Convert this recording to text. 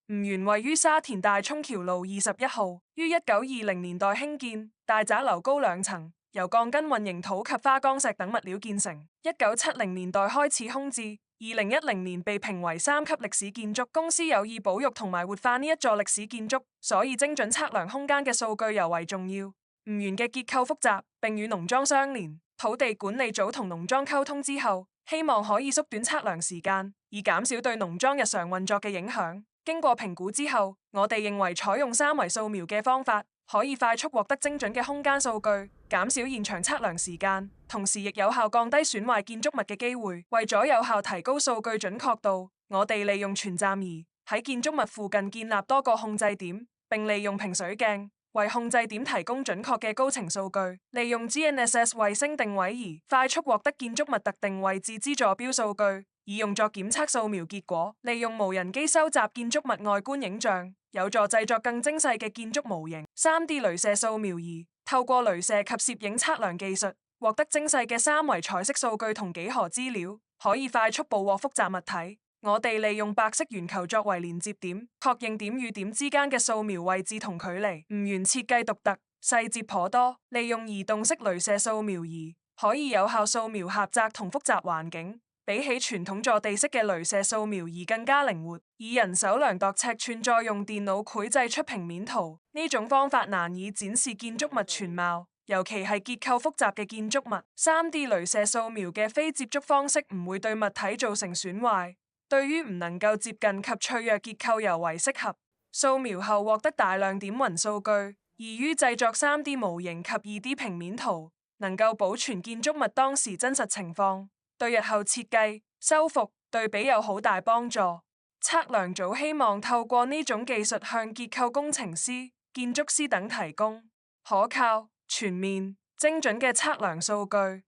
吳園位於沙田大涌橋路21號，於1920年代興建，大宅樓高2層，由鋼筋混凝土及花崗石等物料建成。1970年代開始空置，2010年被評為3級歷史建築。公司有意保育同埋活化呢一座歷史建築，所以精準測量空間嘅數據尤為重要。吳園嘅結構複雜，並與農莊相連。土地管理組同農莊溝通之後，希望可以縮短測量時間，以減少對農莊日常運作嘅影響。經過評估之後，我哋認為採用3維掃描嘅方法，可以快速獲得精準嘅空間數據，減少現場測量時間，同時亦有效降低損壞建築物嘅機會。為咗有效提高數據準確度，我哋利用全站儀喺建築物附近建立多個控制點，並利用平水鏡為控制點提供準確嘅高程數據，利用 GNSS 衛星定位儀快速獲得建築物特定位置之坐標數據，以用作檢測掃描結果。利用無人機收集建築物外觀影像，有助製作更精細嘅建築模型。3D 鐳射掃描儀透過鐳射及攝影測量技術，獲得精細嘅3維彩色數據同幾何資料，可以快速捕獲複雜物體。我哋利用白色圓球作為連接點，確認點與點之間嘅掃描位置同距離。吳園設計獨特，細節頗多，利用移動式鐳射掃描儀，可以有效掃描狹窄同複雜環境，比起傳統坐地式嘅鐳射掃描儀更加靈活。以人手量度尺寸，再用電腦繪製出平面圖，呢種方法難以展示建築物全貌，尤其係結構複雜嘅建築物。3D 鐳射掃描嘅非接觸方式唔會對物體造成損壞。對於唔能夠接近及脆弱結構尤為適合。掃描後獲得大量點雲數據，易於製作 3D 模型及 2D 平面圖，能夠保存建築物當時真實情況，對日後設計、修復、對比有好大幫助。測量組希望透過呢種技術向結構工程師、建築師等提供可靠、全面、精準嘅測量數據。